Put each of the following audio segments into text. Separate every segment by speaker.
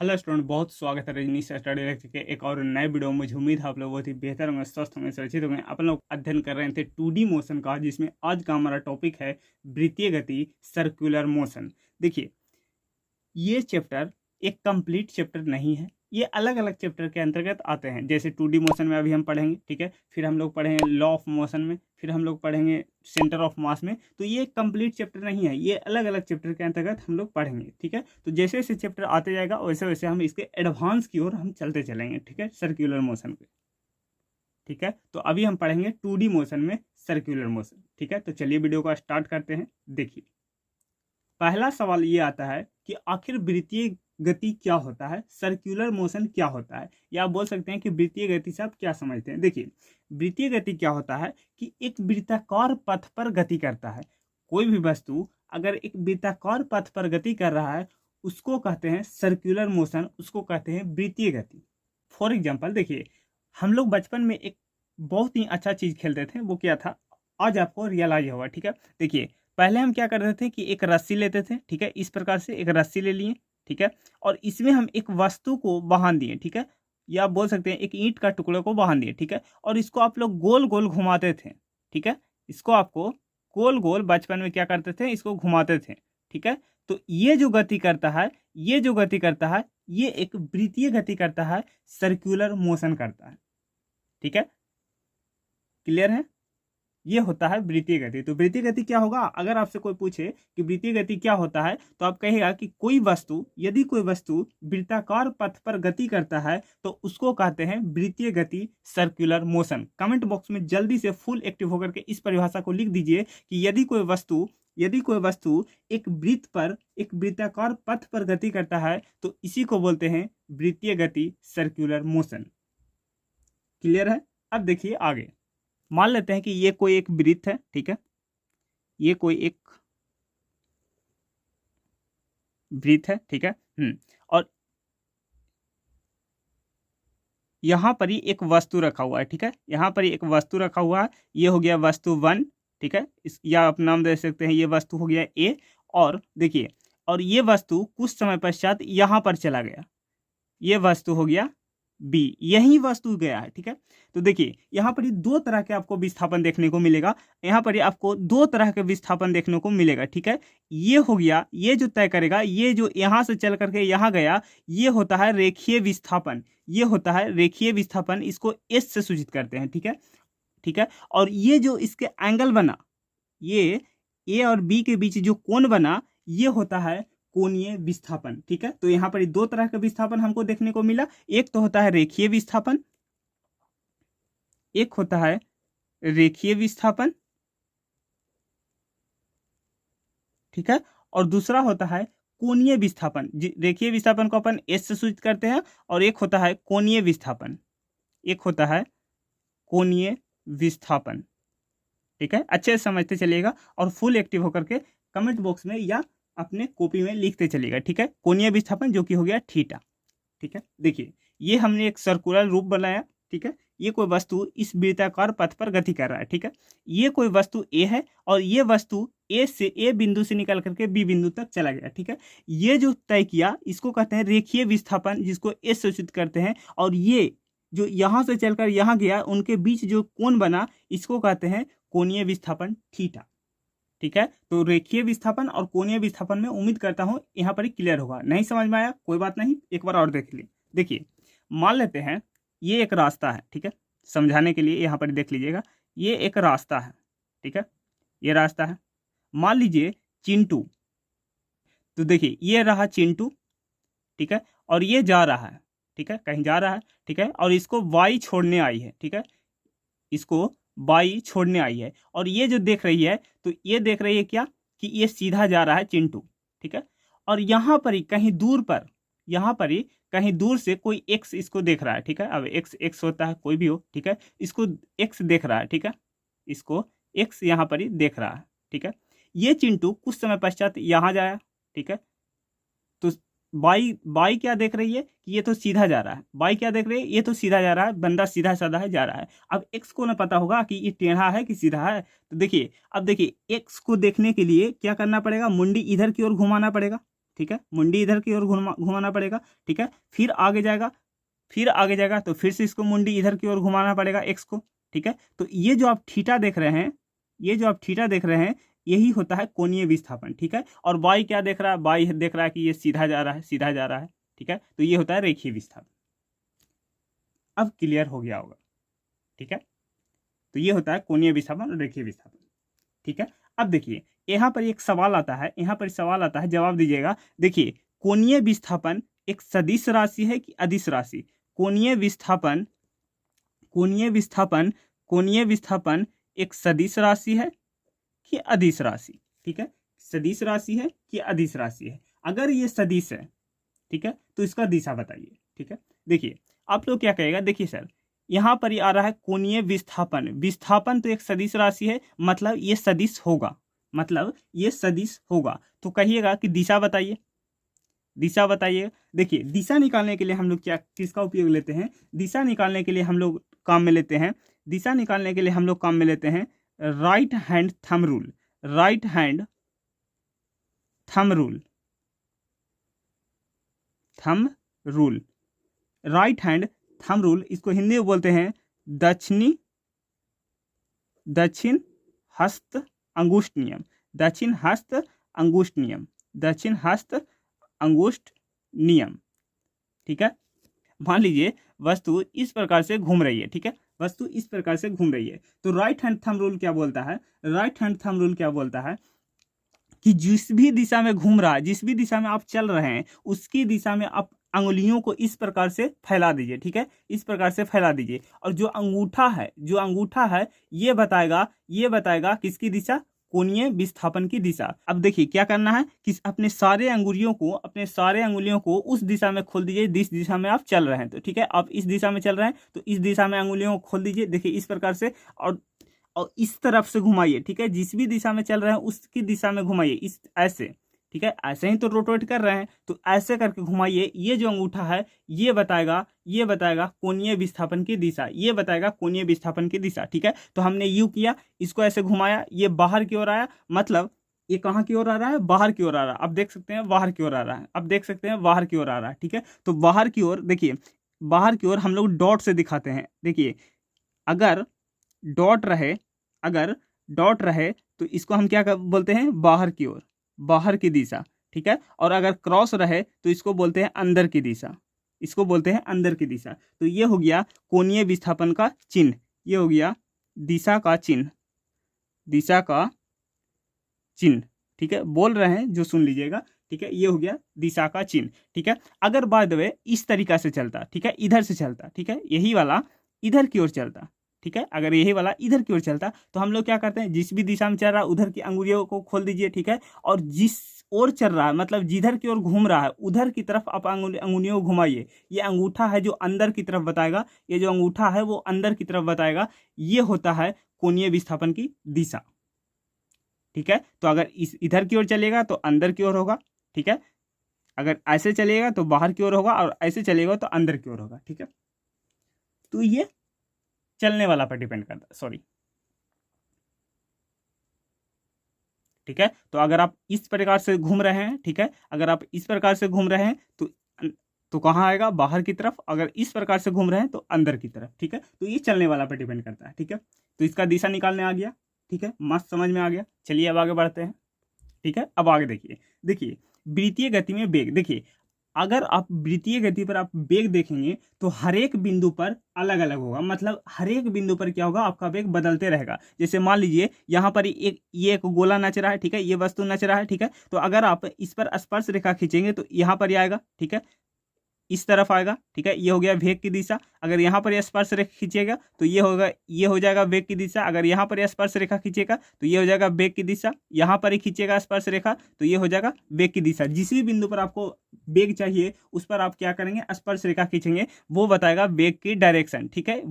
Speaker 1: Hello student, बहुत स्वागत है रजनी स्टडी लेक्चर के एक और नए वीडियो में। मुझे उम्मीद है आप लोग बहुत ही बेहतर होंगे, स्वस्थ होंगे, सुरक्षित होंगे। अपन लोग अध्ययन कर रहे थे 2D मोशन का, जिसमें आज का हमारा टॉपिक है वृत्तीय गति, सर्कुलर मोशन। देखिए, ये चैप्टर एक कंप्लीट चैप्टर नहीं है, ये अलग अलग चैप्टर के अंतर्गत आते हैं। जैसे 2D मोशन में अभी हम पढ़ेंगे, ठीक है, फिर हम लोग पढ़ेंगे लॉ ऑफ मोशन में, फिर हम लोग पढ़ेंगे सेंटर ऑफ मास में। तो ये एक कंप्लीट चैप्टर नहीं है, ये अलग अलग चैप्टर के अंतर्गत हम लोग पढ़ेंगे, ठीक है। तो जैसे जैसे चैप्टर आते जाएगा वैसे वैसे हम इसके एडवांस की ओर हम चलते चलेंगे, ठीक है, सर्कुलर मोशन पे, ठीक है। तो अभी हम पढ़ेंगे 2D मोशन में सर्कुलर मोशन, ठीक है। तो चलिए वीडियो को स्टार्ट करते हैं। देखिए, पहला सवाल ये आता है कि आखिर वृत्तीय गति क्या होता है, सर्कुलर मोशन क्या होता है, या आप बोल सकते हैं कि वृत्तीय गति से आप क्या समझते हैं। देखिए, वृत्तीय गति क्या होता है कि एक वृत्ताकार पथ पर गति करता है। कोई भी वस्तु अगर एक वृत्ताकार पथ पर गति कर रहा है उसको कहते हैं सर्कुलर मोशन, उसको कहते हैं वृत्तीय गति। फॉर एग्जाम्पल, देखिए, हम लोग बचपन में एक बहुत ही अच्छा चीज खेलते थे, वो क्या था आज आपको रियलाइज होगा, ठीक है। देखिए, पहले हम क्या करते थे कि एक रस्सी लेते थे, ठीक है, इस प्रकार से एक रस्सी ले लिए, ठीक है, और इसमें हम एक वस्तु को बांध दिए, ठीक है, या आप बोल सकते हैं एक ईंट का टुकड़े को बांध दिए, ठीक है, और इसको आप लोग गोल गोल घुमाते थे, ठीक है। इसको आपको गोल गोल बचपन में क्या करते थे, इसको घुमाते थे, ठीक है। तो ये जो गति करता है, ये जो गति करता है, ये एक वृत्तीय गति करता है, सर्कुलर मोशन करता है, ठीक है। क्लियर है, ये होता है वृत्तीय गति। तो वृत्तीय गति क्या होगा, अगर आपसे कोई पूछे कि वृत्तीय गति क्या होता है, तो आप कहेगा कि कोई वस्तु, यदि कोई वस्तु वृत्ताकार पथ पर गति करता है तो उसको कहते हैं वृत्तीय गति, सर्कुलर मोशन। कमेंट बॉक्स में जल्दी से फुल एक्टिव होकर के इस परिभाषा को लिख दीजिए कि यदि कोई वस्तु एक वृत्त पर, एक वृत्ताकार पथ पर गति करता है तो इसी को बोलते हैं वृत्तीय गति, सर्कुलर मोशन। क्लियर है। अब देखिए आगे, मान लेते हैं कि ये कोई एक वृत्त है, ठीक है, ये कोई एक वृत्त है, ठीक है। और यहां पर ही एक वस्तु रखा हुआ है, ठीक है, यहां पर ही एक वस्तु रखा हुआ है। ये हो गया वस्तु 1, ठीक है, इस या आप नाम दे सकते हैं, ये वस्तु हो गया ए। और देखिए, और ये वस्तु कुछ समय पश्चात यहां पर चला गया, ये वस्तु हो गया बी, यही वस्तु गया है, ठीक है। तो देखिए, यहाँ पर ही दो तरह के आपको विस्थापन देखने को मिलेगा, यहाँ पर ही आपको दो तरह के विस्थापन देखने को मिलेगा, ठीक है। ये हो गया, ये जो तय करेगा, ये जो यहाँ से चल करके यहाँ गया, ये होता है रेखीय विस्थापन, ये होता है रेखीय विस्थापन, इसको एस से सूचित करते हैं, ठीक है, ठीक है। और ये जो इसके एंगल बना, ये ए और बी के बीच जो कोण बना, ये होता है कोणीय विस्थापन, ठीक है। तो यहाँ पर दो तरह का विस्थापन हमको देखने को मिला, एक तो होता है रेखीय विस्थापन, एक होता है रेखीय विस्थापन, ठीक है, और दूसरा होता है कोणीय विस्थापन। रेखीय विस्थापन को अपन एस से सूचित करते हैं, और एक होता है कोणीय विस्थापन, एक होता है कोणीय विस्थापन, ठीक है। अच्छे से समझते चलिएगा और फुल एक्टिव होकर के कमेंट बॉक्स में या अपने कॉपी में लिखते चलिएगा, ठीक है। कोणीय विस्थापन जो कि हो गया थीटा, ठीक है। देखिए, ये हमने एक सर्कुलर रूप बनाया, ठीक है, ये कोई वस्तु इस वृत्ताकार पथ पर गति कर रहा है, ठीक है। ये कोई वस्तु ए है और ये वस्तु ए बिंदु से निकल करके बी बिंदु तक चला गया, ठीक है। ये जो तय किया इसको कहते हैं रेखीय विस्थापन, जिसको एस सूचित करते हैं। और ये जो यहाँ से चलकर यहाँ गया, उनके बीच जो कोण बना, इसको कहते हैं कोणीय विस्थापन थीटा, ठीक है। तो रेखीय विस्थापन और कोणीय विस्थापन में उम्मीद करता हूं यहाँ पर ही क्लियर होगा। नहीं समझ में आया कोई बात नहीं, एक बार और देख लीजिए। देखिए, मान लेते हैं ये एक रास्ता है, ठीक है, समझाने के लिए यहाँ पर देख लीजिएगा, ये एक रास्ता है, ठीक है, ये रास्ता है। मान लीजिए चिंटू, तो देखिए ये रहा चिंटू, ठीक है, और ये जा रहा है, ठीक है, कहीं जा रहा है, ठीक है, और इसको वाई छोड़ने आई है, ठीक है, इसको बाई छोड़ने आई है। और ये जो देख रही है, तो ये देख रही है क्या कि ये सीधा जा रहा है चिंटू, ठीक है। और यहाँ पर ही कहीं दूर पर, यहाँ पर ही कहीं दूर से कोई एक्स इसको देख रहा है, ठीक है। अब एक्स एक्स होता है कोई भी हो, ठीक है, इसको एक्स देख रहा है, ठीक है, इसको एक्स यहाँ पर ही देख रहा है, ठीक है। ये चिंटू कुछ समय पश्चात यहाँ जाया, ठीक है। तो बाई बाई क्या देख रही है कि ये तो सीधा जा रहा है, बाई क्या देख रही है, ये तो सीधा जा रहा है, बंदा सीधा साधा है जा रहा है। अब एक्स को ना पता होगा कि ये टेढ़ा है कि सीधा है। तो देखिए, अब देखिए, एक्स को देखने के लिए क्या करना पड़ेगा, मुंडी इधर की ओर घुमाना पड़ेगा, ठीक है, मुंडी इधर की ओर घुमाना पड़ेगा, ठीक है। फिर आगे जाएगा तो फिर से इसको मुंडी इधर की ओर घुमाना पड़ेगा एक्स को, ठीक है। तो ये जो आप थीटा देख रहे हैं, यही होता है कोणीय विस्थापन, ठीक है। और वाई क्या देख रहा है, वाई देख रहा है कि ये सीधा जा रहा है, ठीक है। तो ये होता है रेखीय विस्थापन। अब क्लियर हो गया होगा, ठीक है। तो ये होता है कोणीय विस्थापन और रेखीय विस्थापन, ठीक है। अब देखिए यहाँ पर एक सवाल आता है, जवाब दीजिएगा। देखिए कोणीय विस्थापन एक सदिश राशि है कि अदिश राशि? कोणीय विस्थापन एक सदिश राशि है कि अदिश राशि, ठीक है। सदिश राशि है कि अदिश राशि है? अगर ये सदिश है, ठीक है, तो इसका दिशा बताइए, ठीक है। देखिए आप लोग क्या कहेगा, देखिए सर यहाँ पर ही आ रहा है कोणीय विस्थापन तो एक सदिश राशि है, मतलब ये सदिश होगा, तो कहिएगा कि दिशा बताइए। देखिए दिशा निकालने के लिए हम लोग किसका उपयोग लेते हैं? दिशा निकालने के लिए हम लोग काम में लेते हैं राइट हैंड थंब रूल। इसको हिंदी में बोलते हैं दक्षिण हस्त अंगुष्ठ नियम, ठीक है। मान लीजिए वस्तु इस प्रकार से घूम रही है, ठीक है, तो राइट हैंड थंब रूल क्या बोलता है? कि जिस भी दिशा में घूम रहा है, जिस भी दिशा में आप चल रहे हैं, उसकी दिशा में आप अंगुलियों को इस प्रकार से फैला दीजिए, ठीक है, इस प्रकार से फैला दीजिए। और जो अंगूठा है ये बताएगा किसकी दिशा? कोणीय विस्थापन की दिशा। अब देखिए क्या करना है कि अपने सारे अंगुलियों को उस दिशा में खोल दीजिए जिस दिशा में आप चल रहे हैं। तो ठीक है, आप इस दिशा में चल रहे हैं तो इस दिशा में अंगुलियों को खोल दीजिए, देखिए इस प्रकार से, और इस तरफ से घुमाइए, ठीक है, जिस भी दिशा में चल रहे हैं उसकी दिशा में घुमाइए, इस ऐसे, ठीक है, ऐसे ही तो रोटेट कर रहे हैं, तो ऐसे करके घुमाइए। ये जो अंगूठा है ये बताएगा कोणीय विस्थापन की दिशा, ठीक है। तो हमने यू किया, इसको ऐसे घुमाया, ये बाहर की ओर आया, मतलब ये कहाँ की ओर आ रहा है? बाहर की ओर आ रहा है। अब देख सकते हैं बाहर की ओर आ रहा है, ठीक है। तो बाहर की ओर, देखिए बाहर की ओर हम लोग डॉट से दिखाते हैं। देखिए अगर डॉट रहे तो इसको हम क्या बोलते हैं? बाहर की दिशा, ठीक है। और अगर क्रॉस रहे तो इसको बोलते हैं अंदर की दिशा, तो ये हो गया कोणीय विस्थापन का चिन्ह, ये हो गया दिशा का चिन्ह, ठीक है। बोल रहे हैं जो सुन लीजिएगा, ठीक है, ये हो गया दिशा का चिन्ह, ठीक है। अगर बाय द वे इस तरीका से चलता, ठीक है, इधर से चलता, ठीक है, यही वाला इधर की ओर चलता, ठीक है, अगर यही वाला इधर की ओर चलता तो हम लोग क्या करते हैं? जिस भी दिशा में चल रहा है उधर की अंगुलियों को खोल दीजिए, ठीक है। और जिस ओर चल रहा है, मतलब जिधर की ओर घूम रहा है उधर की तरफ आप अंगुलियों को घुमाइए। ये अंगूठा है जो अंदर की तरफ बताएगा, ये होता है कोणीय विस्थापन की दिशा, ठीक है। तो अगर इधर की ओर चलेगा तो अंदर की ओर होगा, ठीक है। अगर ऐसे चलेगा तो बाहर की ओर होगा, और ऐसे चलेगा तो अंदर की ओर होगा, ठीक है। तो ये चलने वाला पर डिपेंड करता है, सॉरी, ठीक है। तो अगर आप इस प्रकार से घूम रहे हैं, ठीक है, तो कहाँ आएगा? बाहर की तरफ। अगर इस प्रकार से घूम रहे हैं तो अंदर की तरफ, ठीक है। तो ये चलने वाला पर डिपेंड करता है, ठीक है। तो इसका दिशा निकालने आ गया, ठीक है, मस्त समझ में आ गया। चलिए अब आगे बढ़ते हैं, ठीक है। अब आगे देखिए वृत्तीय गति में वेग। देखिए अगर आप वृत्तीय गति पर आप वेग देखेंगे तो हर एक बिंदु पर अलग अलग होगा, मतलब हर एक बिंदु पर क्या होगा? आपका वेग बदलते रहेगा। जैसे मान लीजिए यहाँ पर ये एक गोला नच रहा है, ठीक है, ये वस्तु नच रहा है, ठीक है। तो अगर आप इस पर स्पर्श रेखा खींचेंगे तो यहाँ पर आएगा, ठीक है, इस तरफ आएगा, ठीक है, ये हो गया वेग की दिशा। अगर यहाँ पर स्पर्श रेखा खींचेगा तो ये हो जाएगा वेग की दिशा। अगर यहाँ पर स्पर्श रेखा खींचेगा तो ये हो जाएगा वेग की दिशा। यहाँ पर ही खींचेगा स्पर्श रेखा तो ये हो जाएगा वेग की दिशा। जिस भी बिंदु पर आपको वेग चाहिए उस पर आप क्या करेंगे? स्पर्श रेखा खींचेंगे, वो बताएगा वेग की डायरेक्शन, ठीक है,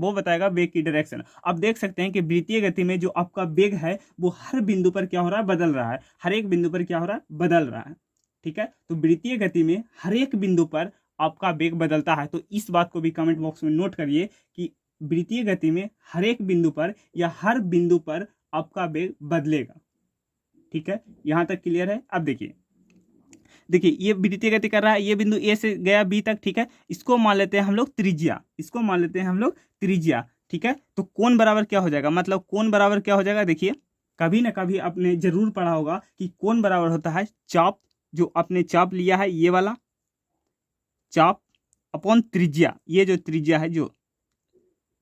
Speaker 1: अब देख सकते हैं कि वृत्तीय गति में जो आपका वेग है वो हर बिंदु पर क्या हो रहा है? बदल रहा है। हर एक बिंदु पर क्या हो रहा है? बदल रहा है, ठीक है। तो वृत्तीय गति में हर एक बिंदु पर आपका वेग बदलता है। तो इस बात को भी कमेंट बॉक्स में नोट करिए कि वृत्तीय गति में हर एक बिंदु पर या हर बिंदु पर आपका वेग बदलेगा, ठीक है। यहां तक क्लियर है? अब देखिए ये वृत्तीय गति कर रहा है, ये बिंदु ए से गया बी तक, ठीक है। इसको मान लेते हैं हम लोग त्रिज्या, इसको मान लेते हैं हम लोग त्रिज्या, ठीक है। तो कोण बराबर क्या हो जाएगा, मतलब कोण बराबर क्या हो जाएगा, देखिए कभी ना कभी आपने जरूर पढ़ा होगा कि कोण बराबर होता है चाप, जो आपने चाप लिया है ये वाला चाप अपॉन त्रिज्या, ये जो त्रिज्या है जो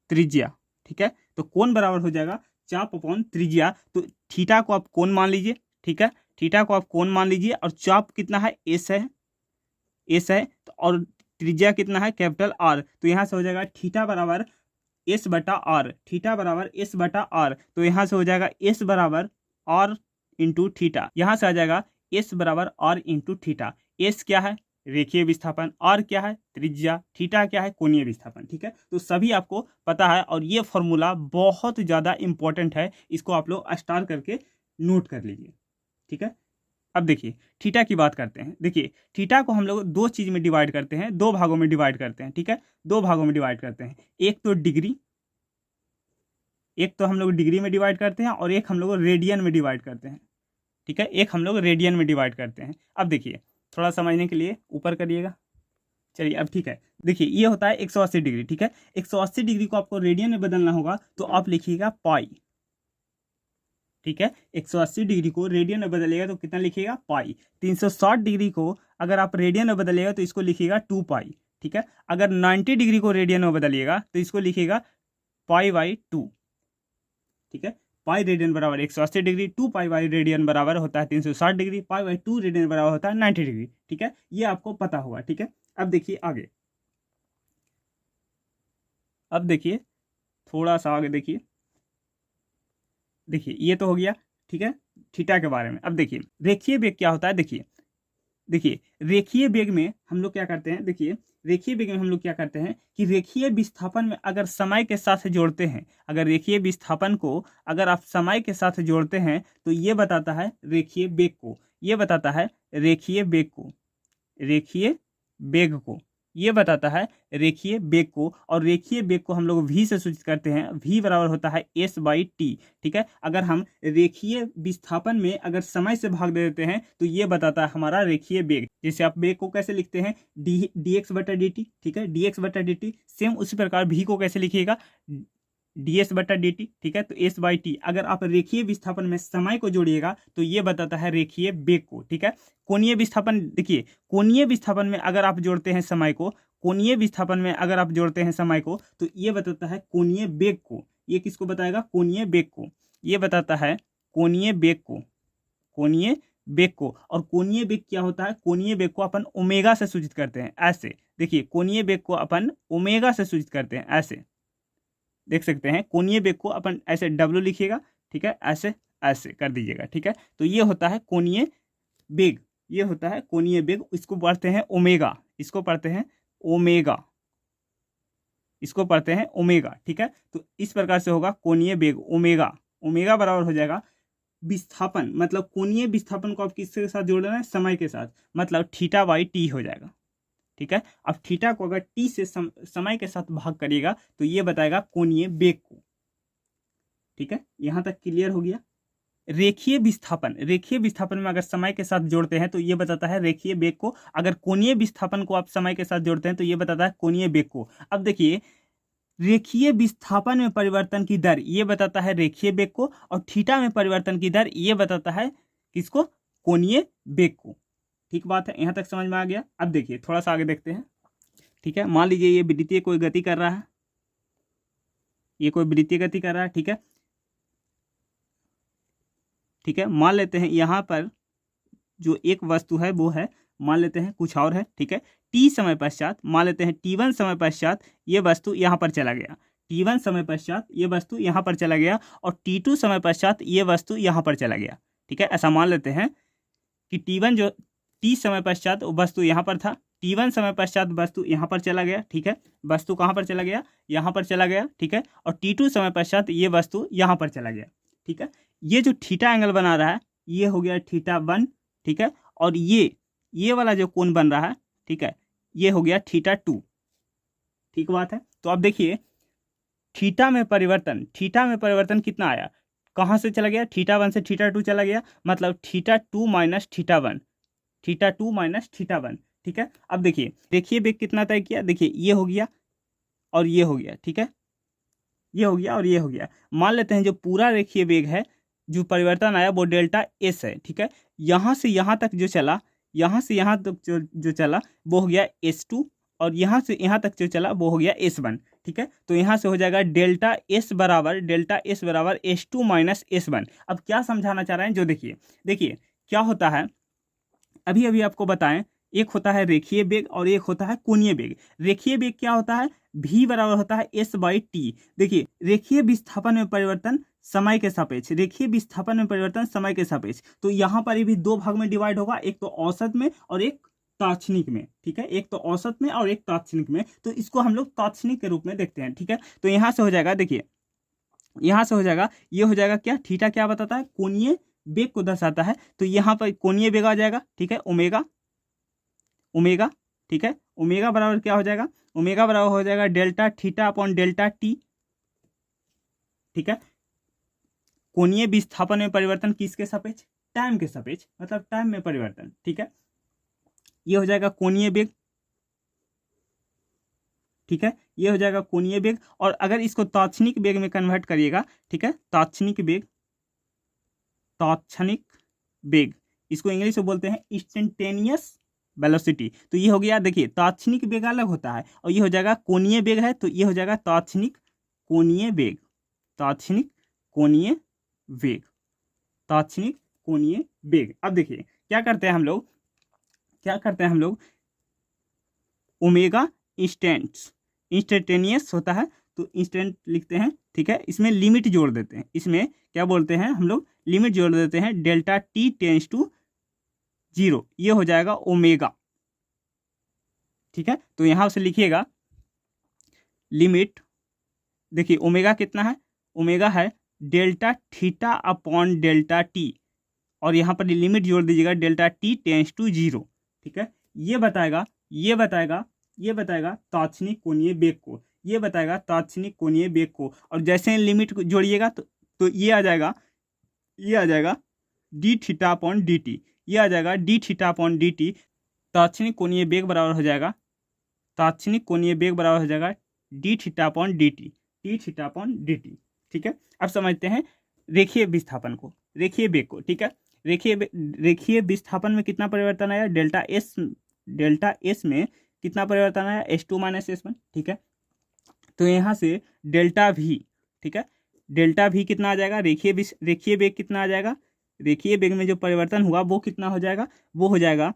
Speaker 1: त्रिज्या, ठीक है। तो कोण बराबर हो जाएगा चाप अपॉन त्रिज्या। तो थीटा को आप कोण मान लीजिए, ठीक है, थीटा को आप कोण मान लीजिए, और चाप कितना है, एस है, एस है, तो और त्रिज्या कितना है, कैपिटल आर। तो यहाँ से हो जाएगा थीटा बराबर एस बटा आर, थीटा बराबर एस बटा आर। तो यहाँ से हो जाएगा एस बराबर आर इंटू थीटा, यहाँ से आ जाएगा एस बराबर आर इंटू थीटा। एस क्या है, रेखीय विस्थापन, आर क्या है, त्रिज्या, थीटा क्या है, कोणीय विस्थापन, ठीक है। तो सभी आपको पता है, और ये फॉर्मूला बहुत ज़्यादा इंपॉर्टेंट है, इसको आप लोग स्टार करके नोट कर लीजिए, ठीक है। अब देखिए थीटा की बात करते हैं। देखिए थीटा को हम लोग दो चीज़ में डिवाइड करते हैं, दो भागों में डिवाइड करते हैं, ठीक है, दो भागों में डिवाइड करते हैं। एक तो डिग्री, एक तो हम लोग डिग्री में डिवाइड करते हैं, और एक हम लोग रेडियन में डिवाइड करते हैं, ठीक है, एक हम लोग रेडियन में डिवाइड करते हैं। अब देखिए थोड़ा समझने के लिए ऊपर करिएगा, चलिए अब ठीक है। देखिए ये होता है 180 डिग्री, ठीक है। 180 डिग्री को आपको रेडियन में बदलना होगा, तो आप लिखिएगा पाई, ठीक है। 180 डिग्री को रेडियन में बदलिएगा तो कितना लिखिएगा, पाई। 360 डिग्री को अगर आप रेडियन में बदलिएगा तो इसको लिखिएगा 2 पाई, ठीक है। अगर 90 डिग्री को रेडियन में बदलिएगा तो इसको लिखिएगा पाई बाई 2, ठीक है। पाई रेडियन बराबर 180 डिग्री, 2 पाई बाई रेडियन बराबर होता है 360 डिग्री, पाई बाई 2 रेडियन बराबर होता है 90 डिग्री, ठीक है। ये आपको पता होगा, ठीक है। अब देखिए आगे, अब देखिए थोड़ा सा आगे देखिए, देखिए ये तो हो गया, ठीक है, थीटा के बारे में। अब देखिए रेखीय वेग क्या होता है, देखिए देखिए रेखीय वेग में हम लोग क्या करते हैं, देखिए रेखीय वेग में हम लोग क्या करते हैं कि रेखीय विस्थापन में अगर समय के साथ जोड़ते हैं, अगर रेखीय विस्थापन को अगर आप समय के साथ जोड़ते हैं तो ये बताता है रेखीय वेग को, ये बताता है रेखीय वेग को, रेखीय वेग को, ये बताता है रेखीय वेग को। और रेखीय वेग को हम लोग v से सूचित करते हैं, v बराबर होता है s बाई टी, ठीक है। अगर हम रेखीय विस्थापन में अगर समय से भाग दे देते हैं तो ये बताता है हमारा रेखीय वेग। जैसे आप वेग को कैसे लिखते हैं, डी एक्स बटा डी टी, ठीक है, डी एक्स बटा डी टी। सेम उसी प्रकार v को कैसे लिखिएगा, डी एस बटा डी टी, ठीक है। तो एस बाई टी, अगर आप रेखीय विस्थापन में समय को जोड़िएगा तो ये बताता है रेखीय वेग को, ठीक है। कोणीय विस्थापन, देखिए कोणीय विस्थापन में अगर आप जोड़ते हैं समय को, कोणीय विस्थापन में अगर आप जोड़ते हैं समय को तो ये बताता है कोणीय वेग को। ये किसको बताएगा, कोणीय वेग को, ये बताता है कोणीय वेग को, कोणीय वेग को। और कोणीय वेग क्या होता है, कोणीय वेग को अपन ओमेगा से सूचित करते हैं, ऐसे देखिए कोणीय वेग को अपन ओमेगा से सूचित करते हैं, ऐसे देख सकते हैं। कोणीय वेग को अपन ऐसे W लिखिएगा, ठीक है, ऐसे ऐसे कर दीजिएगा, ठीक है। तो ये होता है कोणीय वेग, ये होता है कोणीय वेग। इसको पढ़ते हैं ओमेगा, इसको पढ़ते हैं ओमेगा, इसको पढ़ते हैं ओमेगा, ठीक है। तो इस प्रकार से होगा कोणीय वेग ओमेगा, ओमेगा बराबर हो जाएगा विस्थापन, मतलब कोणीय विस्थापन को आप किसके साथ जोड़ देना है, समय के साथ, मतलब थीटा बाई टी हो जाएगा, ठीक है। अब थीटा को अगर टी से समय के साथ भाग करिएगा तो ये बताएगा कोणीय वेग को, ठीक है। यहां तक क्लियर हो गया। रेखीय विस्थापन, रेखीय विस्थापन में अगर समय के साथ जोड़ते हैं तो ये बताता है रेखीय वेग को। अगर कोणीय विस्थापन को आप समय के साथ जोड़ते हैं तो ये बताता है कोणीय वेग को। अब देखिए रेखीय विस्थापन में परिवर्तन की दर ये बताता है रेखीय वेग को, और थीटा में परिवर्तन की दर ये बताता है किसको, कोणीय वेग को। ठीक बात है, यहाँ तक समझ में आ गया। अब देखिए थोड़ा सा आगे देखते हैं, ठीक है। मान लीजिए ये वृत्तीय कोई गति कर रहा है, ये कोई वृत्तीय गति कर रहा है, ठीक है, ठीक है। मान लेते हैं यहाँ पर जो एक वस्तु है वो है, मान लेते हैं कुछ और है, ठीक है। टी समय पश्चात, मान लेते हैं T1 समय पश्चात ये वस्तु यहाँ पर चला गया, T1 समय पश्चात ये वस्तु यहाँ पर चला गया, और T2 समय पश्चात ये वस्तु यहाँ पर चला गया, ठीक है। ऐसा मान लेते हैं कि T1 जो T समय पश्चात वस्तु यहाँ पर था, T1 समय पश्चात वस्तु यहाँ पर चला गया, ठीक है। वस्तु कहाँ पर चला गया, यहाँ पर चला गया, ठीक है। और T2 समय पश्चात ये वस्तु यहाँ पर चला गया, ठीक है। ये जो थीटा एंगल बना रहा है ये हो गया θ1, ठीक है। और ये वाला जो कोण बन रहा है, ठीक है, ये हो गया θ2, ठीक बात है। तो अब देखिए थीटा में परिवर्तन, थीटा में परिवर्तन कितना आया, कहाँ से चला गया, θ1 से θ2 चला गया, मतलब θ2 माइनस θ1, θ2 माइनस θ1। ठीक है, अब देखिए रेखीय वेग कितना तय किया, देखिए ये हो गया और ये हो गया। ठीक है, ये हो गया और ये हो गया। मान लेते हैं जो पूरा रेखीय वेग है, जो परिवर्तन आया वो डेल्टा एस है। ठीक है, यहाँ से यहाँ तक जो चला, यहाँ से यहाँ तक जो चला वो हो गया S2, और यहाँ से यहाँ तक जो चला वो हो गया S1। ठीक है, तो यहाँ से हो जाएगा डेल्टा एस बराबर S2 माइनस S1। अब क्या समझाना चाह रहे हैं, जो देखिए देखिए क्या होता है, अभी अभी आपको बताएं, एक होता है रेखीय वेग और एक होता है कोणीय वेग। रेखीय वेग क्या होता है, v बराबर होता है S/t। देखिए रेखीय विस्थापन में परिवर्तन समय के सापेक्ष, रेखीय विस्थापन में परिवर्तन समय के सापेक्ष। तो यहाँ पर भी दो भाग में डिवाइड होगा, एक तो औसत में और एक तात्क्षणिक में। ठीक है, एक तो औसत में और एक तात्क्षणिक में, तो इसको हम लोग तात्क्षणिक के रूप में देखते हैं। ठीक है, तो यहाँ से हो जाएगा, देखिए यहाँ से हो जाएगा, ये हो जाएगा क्या, थीटा क्या बताता है, कोणीय वेग को दर्शाता है। तो यहाँ पर कोणीय वेग आ जाएगा। ठीक है, ओमेगा ओमेगा। ठीक है, ओमेगा बराबर क्या हो जाएगा, ओमेगा बराबर हो जाएगा delta theta upon delta T. ठीक है, कोणीय विस्थापन में परिवर्तन किसके सापेक्ष, टाइम के सापेक्ष, मतलब टाइम में परिवर्तन। ठीक है, ये हो जाएगा कोणीय वेग। ठीक है, ये हो जाएगा कोणीय वेग। और अगर इसको तात्क्षणिक वेग में कन्वर्ट करिएगा, ठीक है, तात्क्षणिक वेग, तात्क्षणिक वेग, इसको इंग्लिश में बोलते हैं इंस्टेंटेनियस वेलोसिटी। तो ये हो गया, देखिए तात्क्षणिक वेग अलग होता है और ये हो जाएगा कोणीय वेग है, तो ये हो जाएगा तात्क्षणिक कोणीय वेग, तात्क्षणिक कोणीय वेग, तात्क्षणिक कोणीय वेग। अब देखिए क्या करते हैं हम लोग, क्या करते हैं हम लोग, ओमेगा इंस्टेंटेनियस होता है तो इंस्टेंट लिखते हैं। ठीक है, इसमें लिमिट जोड़ देते हैं, इसमें क्या बोलते हैं हम लोग, लिमिट जोड़ देते हैं, डेल्टा टी टेंस टू 0, ये हो जाएगा ओमेगा। ठीक है, तो यहाँ से लिखिएगा लिमिट, देखिए ओमेगा कितना है, ओमेगा है delta theta upon delta T, और यहाँ पर लिमिट जोड़ दीजिएगा डेल्टा टी टेंस टू 0। ठीक है, ये बताएगा, ये बताएगा, ये बताएगा तात्क्षणिक कोणीय वेग को, ये बताएगा तात्क्षणिक कोणीय वेग को। और जैसे लिमिट जोड़िएगा तो ये आ जाएगा, ये आ जाएगा d theta upon d t, ये आ जाएगा d theta upon d t. तात्क्षणिक कोणीय वेग बराबर हो जाएगा, तात्क्षणिक कोणीय वेग बराबर हो जाएगा d theta upon d T, D theta upon d T. ठीक है, अब समझते हैं रेखीय विस्थापन को, रेखीय वेग को। ठीक है, रेखीय विस्थापन में कितना परिवर्तन आया, डेल्टा एस में कितना परिवर्तन आया, S2 माइनस S1। ठीक है, तो यहाँ से डेल्टा वी, ठीक है, डेल्टा वी कितना आ जाएगा, रेखीय वेग कितना आ जाएगा, रेखीय वेग में जो परिवर्तन हुआ वो कितना हो जाएगा, वो हो जाएगा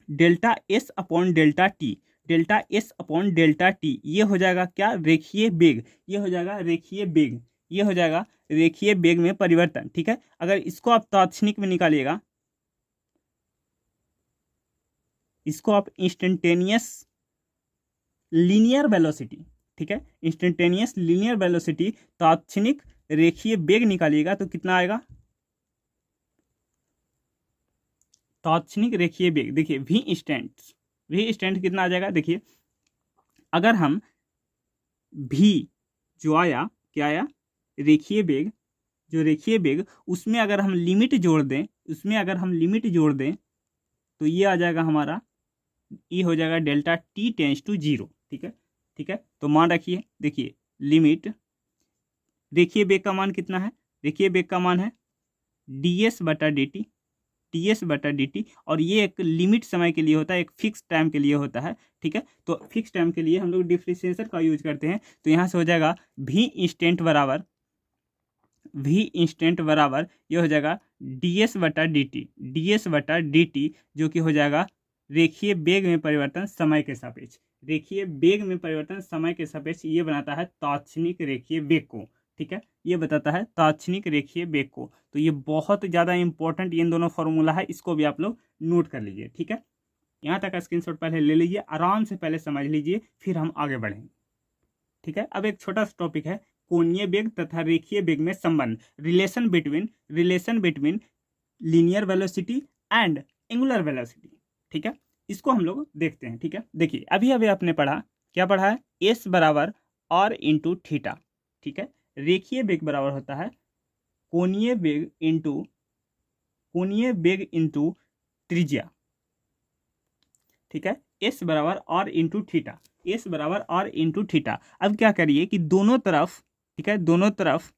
Speaker 1: delta S upon delta T, delta S upon delta T. ये हो जाएगा क्या, रेखीय वेग, ये हो जाएगा रेखीय वेग, ये हो जाएगा रेखीय वेग में परिवर्तन। ठीक है, अगर इसको आप तात्क्षणिक में निकालिएगा, इसको आप इंस्टेंटेनियस लीनियर वेलोसिटी, ठीक है, इंस्टेंटेनियस लीनियर वेलोसिटी तात्क्षणिक रेखीय वेग निकालिएगा तो कितना आएगा, तात्क्षणिक रेखीय वेग, देखिए वी इंस्टेंट कितना आ जाएगा, देखिए अगर हम भी जो आया, क्या आया, रेखीय वेग, जो रेखीय वेग उसमें अगर हम लिमिट जोड़ दें, उसमें अगर हम लिमिट जोड़ दें तो ये आ जाएगा हमारा, ये हो जाएगा डेल्टा टी टेंस टू 0। ठीक है, ठीक है, तो मान रखिए, देखिए लिमिट, रेखीय वेग का मान कितना है, रेखीय वेग का मान है ds बटा dt, ds बटा dt, और ये एक लिमिट समय के लिए होता है, एक फिक्स टाइम के लिए होता है। ठीक है, तो फिक्स टाइम के लिए हम लोग डिफरेंशिएटर का यूज करते हैं। तो यहाँ से हो जाएगा v इंस्टेंट बराबर, v इंस्टेंट बराबर ये हो जाएगा ds बटा dt, ds बटा dt, जो कि हो जाएगा रेखीय वेग में परिवर्तन समय के सापेक्ष, रेखीय वेग में परिवर्तन समय के सापेक्ष, ये बनाता है तात्क्षणिक रेखीय वेग को। ठीक है, ये बताता है तात्क्षणिक रेखीय वेग को। तो ये बहुत ज़्यादा इंपॉर्टेंट इन दोनों फॉर्मूला है, इसको भी आप लोग नोट कर लीजिए। ठीक है, यहाँ तक का स्क्रीनशॉट पहले ले लीजिए, आराम से पहले समझ लीजिए, फिर हम आगे बढ़ेंगे। ठीक है, अब एक छोटा सा टॉपिक है, कोणीय वेग तथा रेखीय वेग में संबंध, relation between linear velocity and angular velocity. ठीक है, इसको हम लोग देखते हैं। ठीक है, देखिए अभी अभी आपने पढ़ा, क्या पढ़ा है, एस बराबर आर इंटू थीटा। ठीक है, रेखीय वेग बराबर होता है कोणीय वेग इंटू त्रिज्या, ठीक है। एस बराबर आर इंटू थीटा, एस बराबर आर इंटू थीटा। अब क्या करिए कि दोनों तरफ, ठीक है, दोनों तरफ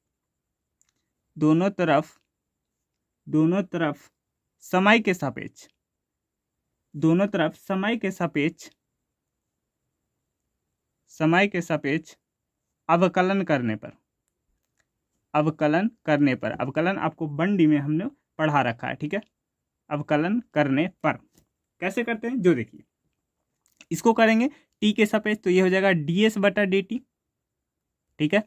Speaker 1: समय के सापेक्ष, दोनों तरफ समय के सापेक्ष अवकलन करने पर, अवकलन आपको 1D में हमने पढ़ा रखा है, ठीक है। अवकलन करने पर कैसे करते हैं जो देखिए, इसको करेंगे टी के सापेक्ष तो ये हो जाएगा ds बटा dt, ठीक है।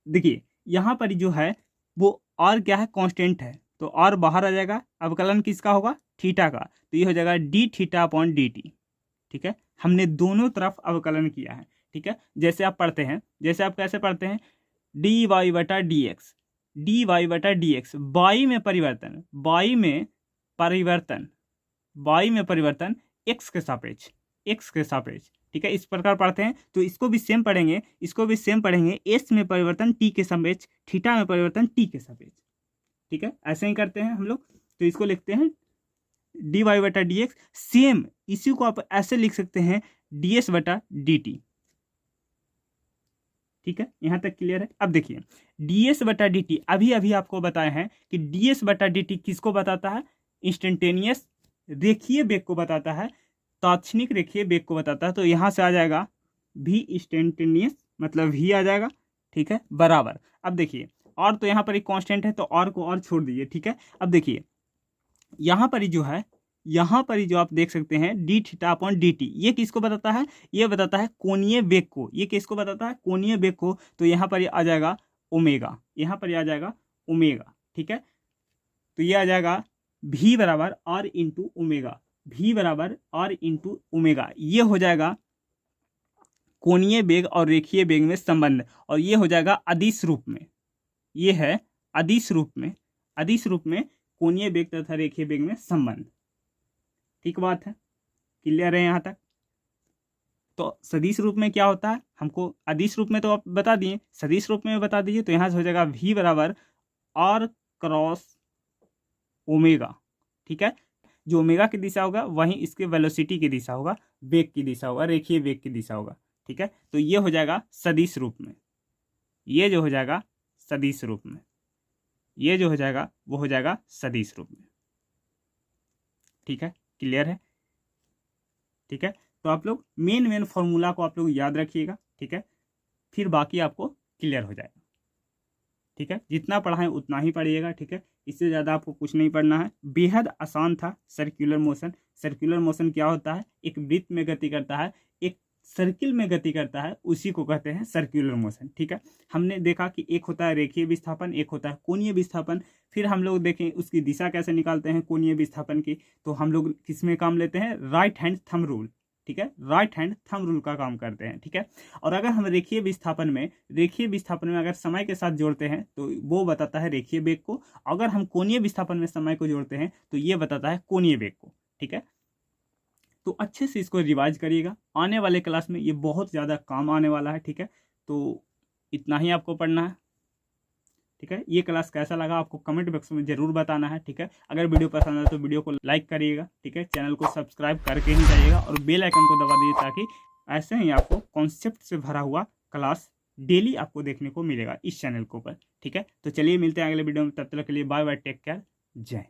Speaker 1: देखिए यहाँ पर जो है वो r क्या है, कांस्टेंट है, तो r बाहर आ जाएगा, अवकलन किसका होगा, थीटा का, तो ये हो जाएगा d थीटा अपॉन dt, ठीक है। हमने दोनों तरफ अवकलन किया है, ठीक है। जैसे आप पढ़ते हैं, जैसे आप कैसे पढ़ते हैं, dy बटा dx, y में परिवर्तन x के सापेक्ष, ठीक है, इस प्रकार पढ़ते हैं। तो इसको भी सेम पढ़ेंगे, s में परिवर्तन t के सापेक्ष, थीटा में परिवर्तन t के सापेक्ष, ठीक है, ऐसे ही करते हैं हम लोग। तो इसको लिखते हैं dy बटा dx, सेम इसी को आप ऐसे लिख सकते हैं ds बटा dt, ठीक है, यहां तक क्लियर है। अब देखिए ds बटा dt, अभी आपको बताए हैं कि ds बटा dt किसको बताता है, इंस्टेंटेनियस रेखीय वेग को बताता है, तात्क्षणिक रेखीय वेग को बताता है। तो यहां से आ जाएगा v इंस्टेंटेनियस, मतलब v आ जाएगा, ठीक है, बराबर। अब देखिए और तो यहाँ पर एक कांस्टेंट है तो और को और छोड़ दीजिए, ठीक है। अब देखिए यहाँ पर जो है, यहाँ पर जो आप देख सकते हैं D theta upon d t, ये किसको बताता है, ये बताता है कोणीय वेग को, ये किसको बताता है, कोणीय वेग को। तो यहाँ पर आ जाएगा ओमेगा, यहाँ पर आ जाएगा ओमेगा, ठीक है। तो ये आ जाएगा v बराबर r इंटू ओमेगा, v बराबर r इंटू ओमेगा, ये हो जाएगा कोणीय वेग और रेखीय वेग में संबंध, और ये हो जाएगा अदिश रूप में, ये है अदिश रूप में कोणीय वेग तथा रेखीय वेग में संबंध, ठीक बात है, क्लियर है यहाँ तक। तो सदिश रूप में क्या होता है, हमको अदिश रूप में तो आप बता दिए, सदिश रूप में बता दीजिए। तो यहाँ से हो जाएगा v बराबर r क्रॉस ओमेगा, ठीक है, जो ओमेगा की दिशा होगा वहीं इसके वेलोसिटी की दिशा होगा, वेग की दिशा होगा, रेखीय वेग की दिशा होगा, ठीक है। तो ये हो जाएगा सदिश रूप में, ये जो हो जाएगा सदिश रूप में, ये जो हो जाएगा वो हो जाएगा सदिश रूप में, ठीक है, क्लियर है, ठीक है। तो आप लोग मेन फॉर्मूला को आप लोग याद रखिएगा, ठीक है, फिर बाकी आपको क्लियर हो जाएगा, ठीक है। जितना पढ़ाएं उतना ही पढ़िएगा, ठीक है, इससे ज़्यादा आपको कुछ नहीं पढ़ना है। बेहद आसान था सर्कुलर मोशन। सर्कुलर मोशन क्या होता है, एक वृत्त में गति करता है, एक सर्किल में गति करता है, उसी को कहते हैं सर्कुलर मोशन, ठीक है। हमने देखा कि एक होता है रेखीय विस्थापन, एक होता है कोणीय विस्थापन। फिर हम लोग देखें उसकी दिशा कैसे निकालते हैं कोणीय विस्थापन की, तो हम लोग किसमें काम लेते हैं, राइट हैंड थंब रूल, ठीक है, राइट हैंड थंब रूल का काम करते हैं, ठीक है। और अगर हम रेखीय विस्थापन में अगर समय के साथ जोड़ते हैं तो वो बताता है रेखीय वेग को, अगर हम कोणीय विस्थापन में समय को जोड़ते हैं तो ये बताता है कोणीय वेग को, ठीक है। तो अच्छे से इसको रिवाइज करिएगा, आने वाले क्लास में ये बहुत ज़्यादा काम आने वाला है, ठीक है। तो इतना ही आपको पढ़ना है, ठीक है। ये क्लास कैसा लगा आपको कमेंट बॉक्स में ज़रूर बताना है, ठीक है। अगर वीडियो पसंद आए तो वीडियो को लाइक करिएगा, ठीक है, चैनल को सब्सक्राइब करके ही जाइएगा और बेल आइकन को दबा दीजिए, ताकि ऐसे ही आपको कॉन्सेप्ट से भरा हुआ क्लास डेली आपको देखने को मिलेगा इस चैनल के ऊपर, ठीक है। तो चलिए मिलते हैं अगले वीडियो में, तब तक के लिए बाय बाय, टेक केयर, जय।